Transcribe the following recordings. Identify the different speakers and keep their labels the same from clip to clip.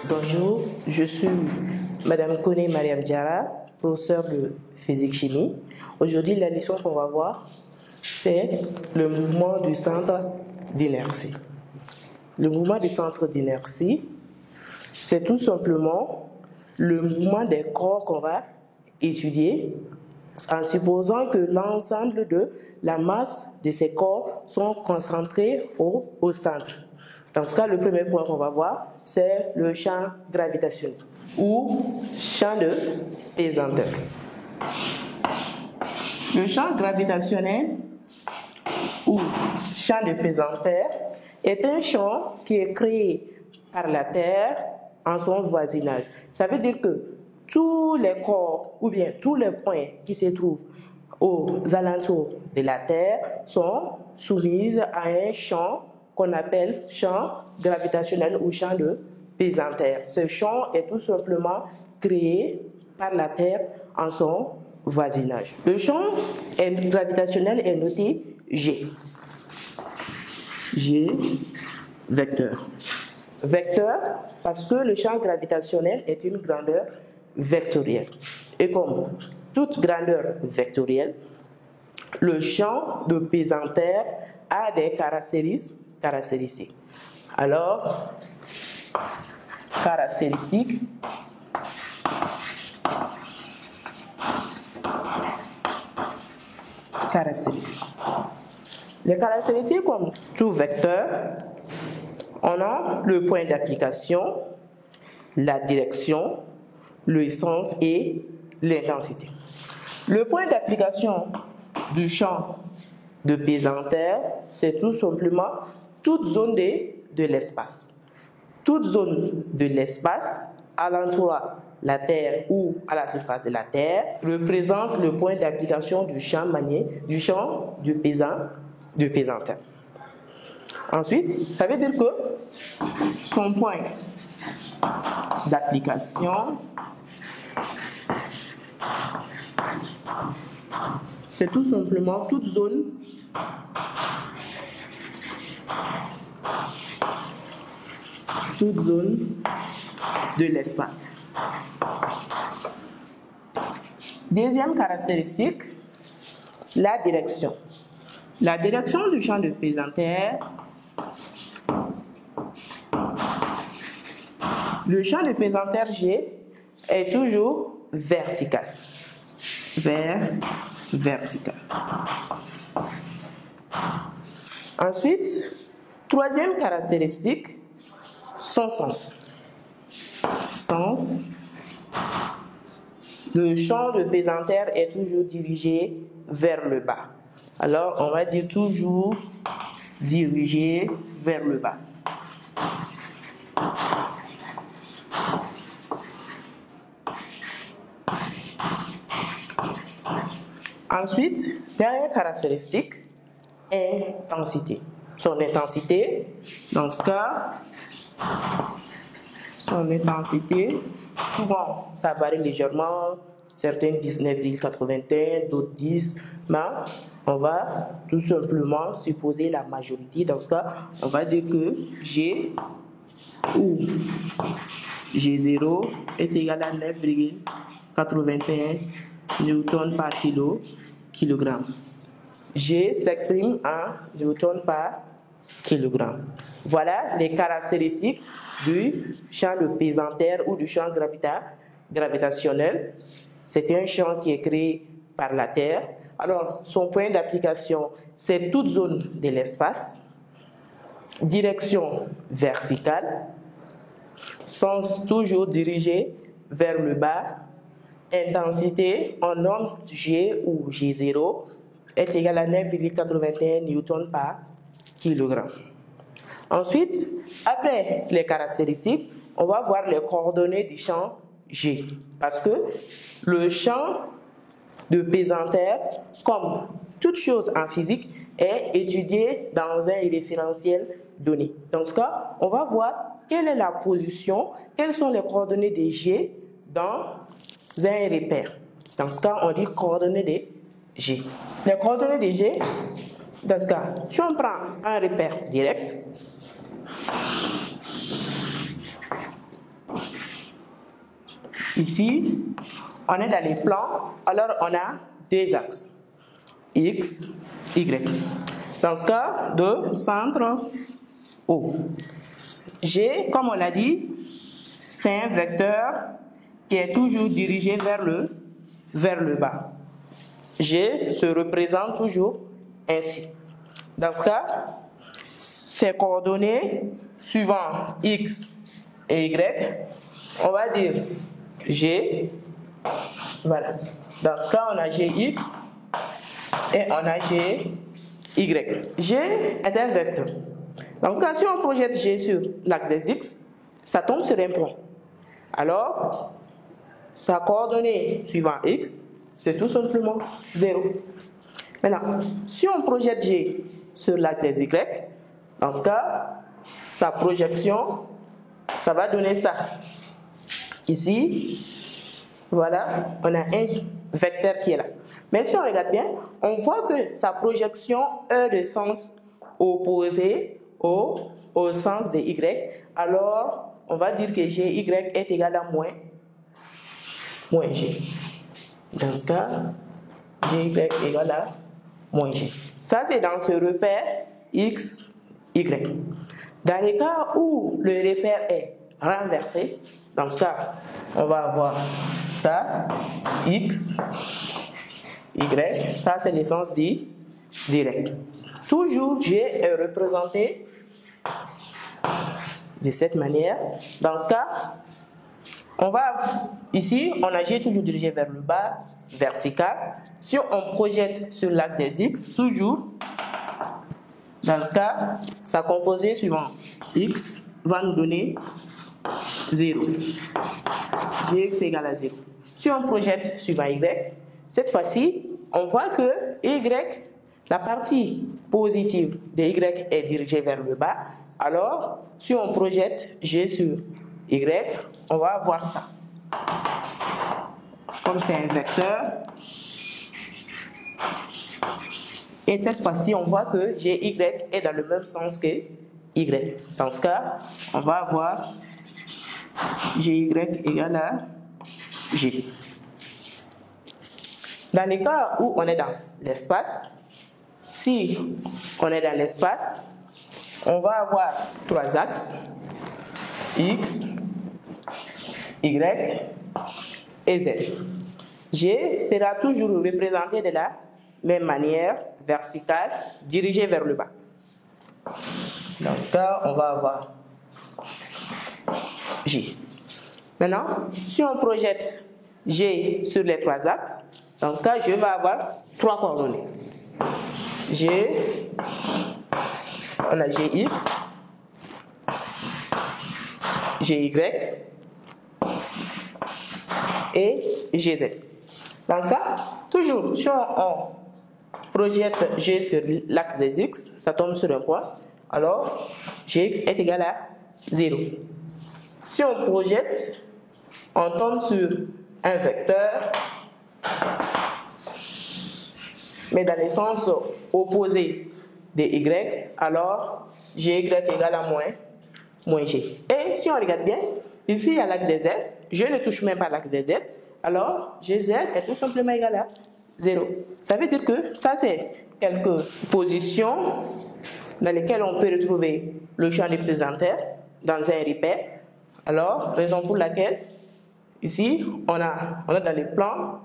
Speaker 1: Bonjour, je suis Madame Koné Mariam Diarra, professeure de physique-chimie. Aujourd'hui, la leçon qu'on va voir, c'est le mouvement du centre d'inertie. Le mouvement du centre d'inertie, c'est tout simplement le mouvement des corps qu'on va étudier en supposant que l'ensemble de la masse de ces corps sont concentrés au centre. Dans ce cas, le premier point qu'on va voir, c'est le champ gravitationnel ou champ de pesanteur. Le champ gravitationnel ou champ de pesanteur est un champ qui est créé par la Terre en son voisinage. Ça veut dire que tous les corps ou bien tous les points qui se trouvent aux alentours de la Terre sont soumis à un champ qu'on appelle champ gravitationnel ou champ de pesanteur. Ce champ est tout simplement créé par la Terre en son voisinage. Le champ gravitationnel est noté G. G, vecteur. Vecteur parce que le champ gravitationnel est une grandeur vectorielle. Et comme toute grandeur vectorielle, le champ de pesanteur a des caractéristiques. Alors, caractéristiques. Les caractéristiques, comme tout vecteur, on a le point d'application, la direction, le sens et l'intensité. Le point d'application du champ de pesanteur, c'est tout simplement toute zone de l'espace. Toute zone de l'espace alentourant la Terre ou à la surface de la Terre représente le point d'application du champ de pesanteur. Ensuite, ça veut dire que son point d'application, c'est tout simplement toute zone de l'espace. Deuxième caractéristique, la direction. La direction du champ de pesanteur. Le champ de pesanteur G est toujours vertical. Vertical. Ensuite, troisième caractéristique, son sens. Sens. Le champ de pesanteur est toujours dirigé vers le bas. Alors, on va dire toujours dirigé vers le bas. Ensuite, dernière caractéristique, intensité. Son intensité, dans ce cas, souvent, ça varie légèrement, certains 19,81, d'autres 10, mais on va tout simplement supposer la majorité. Dans ce cas, on va dire que G ou G0 est égal à 9,81 newton par kilogramme. G s'exprime en newton par kilogramme. Voilà les caractéristiques du champ de pesanteur ou du champ gravitationnel. C'est un champ qui est créé par la Terre. Alors, son point d'application, c'est toute zone de l'espace. Direction verticale. Sens toujours dirigé vers le bas. Intensité, on nomme G ou G0, est égal à 9,81 newton par kilogramme. Ensuite, après les caractéristiques, on va voir les coordonnées du champ G. Parce que le champ de pesanteur, comme toute chose en physique, est étudié dans un référentiel donné. Dans ce cas, on va voir quelle est la position, quelles sont les coordonnées de G dans un repère. Dans ce cas, on dit coordonnées de G. Les coordonnées de G, dans ce cas, si on prend un repère direct, Ici, on est dans les plans, alors on a deux axes, X, Y. Dans ce cas, de centre O. G, comme on a dit, c'est un vecteur qui est toujours dirigé vers le bas. G se représente toujours ainsi. Dans ce cas, ces coordonnées suivant X et Y, on va dire G, voilà. Dans ce cas, on a Gx et on a Gy. G est un vecteur. Dans ce cas, si on projette G sur l'axe des X, ça tombe sur un point. Alors, sa coordonnée suivant X, c'est tout simplement 0. Maintenant, si on projette G sur l'axe des Y, dans ce cas, sa projection, ça va donner ça. Ici, voilà, on a un vecteur qui est là. Mais si on regarde bien, on voit que sa projection est de sens opposé au sens de Y. Alors, on va dire que Gy est égal à moins G. Dans ce cas, Gy est égal à moins G. Ça, c'est dans ce repère X, Y. Dans les cas où le repère est renversé, dans ce cas, on va avoir ça, X, Y, ça c'est le sens direct. Toujours G est représenté de cette manière. Dans ce cas, ici, on a G toujours dirigé vers le bas, vertical. Si on projette sur l'axe des X, toujours, dans ce cas, sa composée suivant X va nous donner 0. Gx égale à 0. Si on projette suivant Y, cette fois-ci, on voit que Y, la partie positive de Y est dirigée vers le bas. Alors, si on projette G sur Y, on va avoir ça. Comme c'est un vecteur. Et cette fois-ci, on voit que Gy est dans le même sens que Y. Dans ce cas, on va avoir Gy égale à G. Dans les cas où on est dans l'espace, si on est dans l'espace, on va avoir trois axes, X, Y et Z. G sera toujours représenté de la même manière, verticale, dirigée vers le bas. Dans ce cas, on va avoir G. Maintenant, si on projette G sur les trois axes, dans ce cas, je vais avoir trois coordonnées. G, on a Gx, Gy et Gz. Dans ce cas, toujours, si on projette G sur l'axe des X, ça tombe sur un point. Alors, Gx est égal à 0. Si on projette, on tombe sur un vecteur, mais dans le sens opposé de Y, alors Gy égale à moins G. Et si on regarde bien, ici il y a l'axe des Z, je ne touche même pas l'axe des Z, alors Gz est tout simplement égal à 0. Ça veut dire que ça c'est quelques positions dans lesquelles on peut retrouver le champ représenté dans un repère. Alors, raison pour laquelle ici on est dans les plans,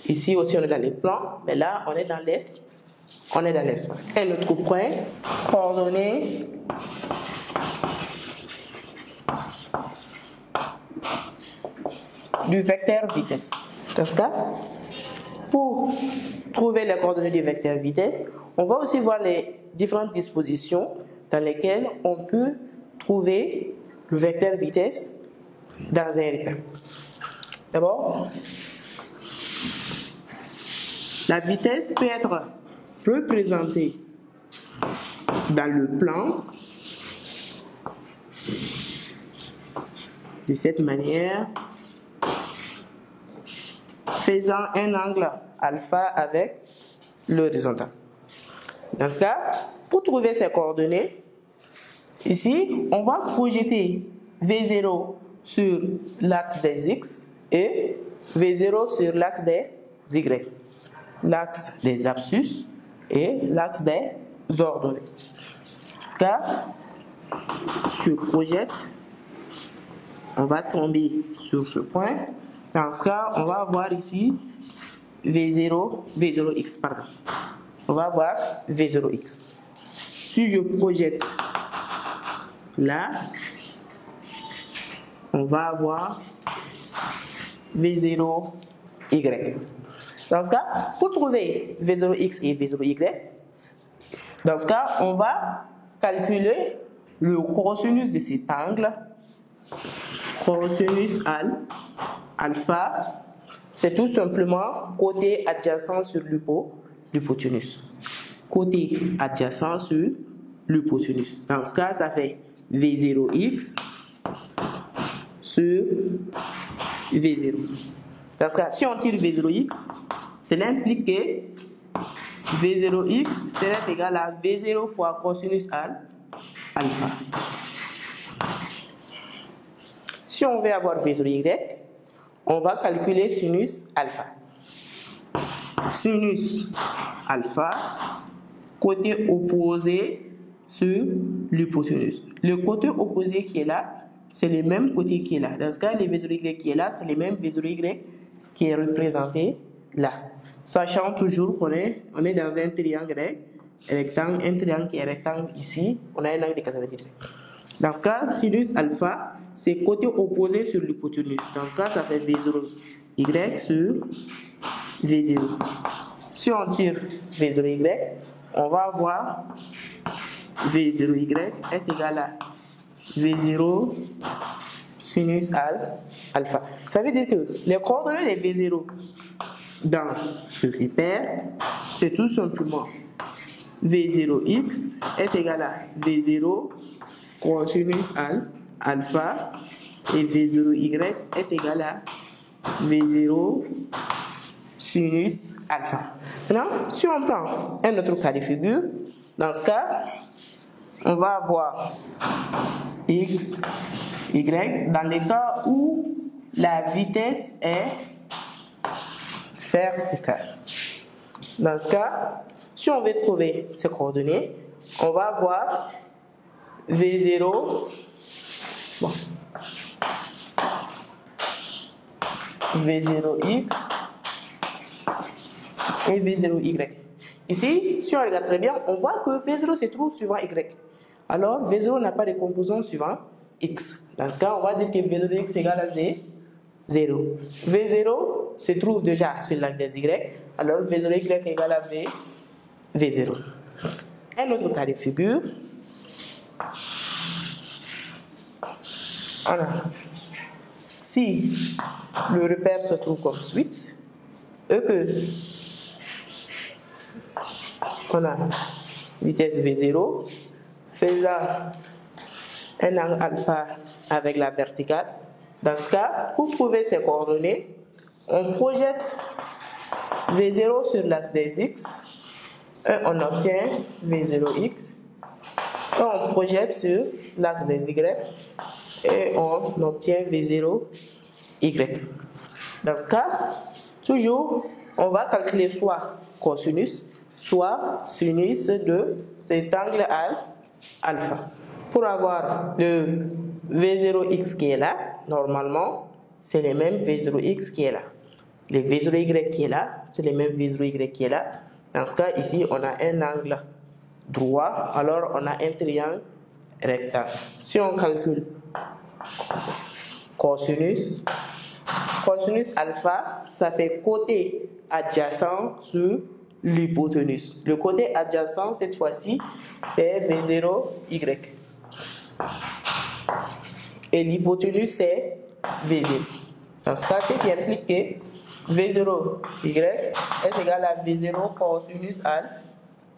Speaker 1: ici aussi on est dans les plans, mais là on est dans l'espace. Et notre point, coordonnées du vecteur vitesse. Dans ce cas, pour trouver les coordonnées du vecteur vitesse, on va aussi voir les différentes dispositions dans lesquelles on peut trouver le vecteur vitesse dans un repère. D'abord, la vitesse peut être représentée dans le plan de cette manière, faisant un angle alpha avec l'horizontale. Dans ce cas, pour trouver ces coordonnées, ici, on va projeter V0 sur l'axe des x et V0 sur l'axe des y. L'axe des abscisses et l'axe des ordonnées. Dans ce cas, je projette, on va tomber sur ce point. Dans ce cas, on va avoir ici V0x, pardon. On va avoir V0x. Si je projette là, on va avoir V0y. Dans ce cas, pour trouver V0x et V0y, dans ce cas, on va calculer le cosinus de cet angle. Cosinus alpha, c'est tout simplement côté adjacent sur l'hypoténuse. Côté adjacent sur l'hypoténuse. Dans ce cas, ça fait V0x sur V0. Dans ce cas, si on tire V0x, cela implique que V0x serait égal à V0 fois cosinus alpha. Si on veut avoir V0y, on va calculer sinus alpha. Sinus alpha, côté opposé sur l'hypoténuse. Le côté opposé qui est là, c'est le même côté qui est là. Dans ce cas, le V0y qui est là, c'est le même V0y qui est représenté là. Sachant toujours qu'on est dans un triangle rectangle, un triangle qui est rectangle ici, on a un angle de 90 degrés. Dans ce cas, sinus alpha, c'est côté opposé sur l'hypoténuse. Dans ce cas, ça fait V0y sur V0. Si on tire V0y, on va avoir V0y est égal à V0 sinus alpha. Ça veut dire que les coordonnées de V0 dans ce critère, c'est tout simplement V0x est égal à V0 cosinus alpha et V0y est égal à V0 sinus alpha. Maintenant, si on prend un autre cas de figure, dans ce cas, on va avoir x, y, dans le cas où la vitesse est verticale. Dans ce cas, si on veut trouver ces coordonnées, on va avoir V0, V0x et V0y. Ici, si on regarde très bien, on voit que V0 se trouve suivant y. Alors, V0 n'a pas de composant suivant x. Dans ce cas, on va dire que V0x égale à 0. V0 se trouve déjà sur l'axe des y. Alors, V0y égale à V0. Un autre cas de figure. Alors, si le repère se trouve comme suite, et que on a vitesse V0, faisant un angle alpha avec la verticale. Dans ce cas, pour trouver ces coordonnées, on projette V0 sur l'axe des x, et on obtient V0x, et on projette sur l'axe des y, et on obtient V0y. Dans ce cas, toujours, on va calculer soit cosinus, soit sinus de cet angle alpha. Pour avoir le V0x qui est là, normalement, c'est le même V0x qui est là. Le V0y qui est là, c'est le même V0y qui est là. Dans ce cas, ici, on a un angle droit, alors on a un triangle rectangle. Si on calcule cosinus alpha, ça fait côté adjacent sur l'hypoténuse. Le côté adjacent, cette fois-ci, c'est V0y. Et l'hypoténuse, c'est V0. Dans ce cas, ce qui implique que V0y est égal à V0 cosinus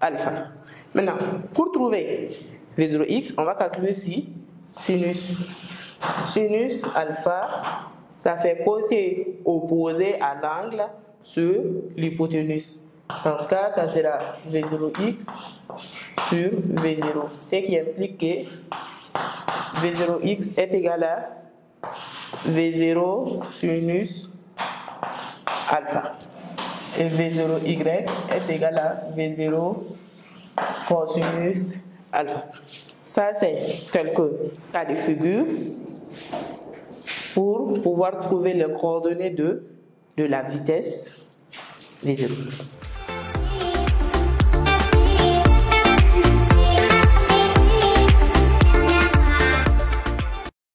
Speaker 1: alpha. Maintenant, pour trouver V0x, on va calculer ici sinus alpha, ça fait côté opposé à l'angle sur l'hypoténuse. Dans ce cas, ça sera V0x sur V0, ce qui implique que V0x est égal à V0 sinus alpha. Et V0y est égal à V0 cosinus alpha. Ça, c'est quelques cas de figure pour pouvoir trouver les coordonnées de la vitesse des zéros.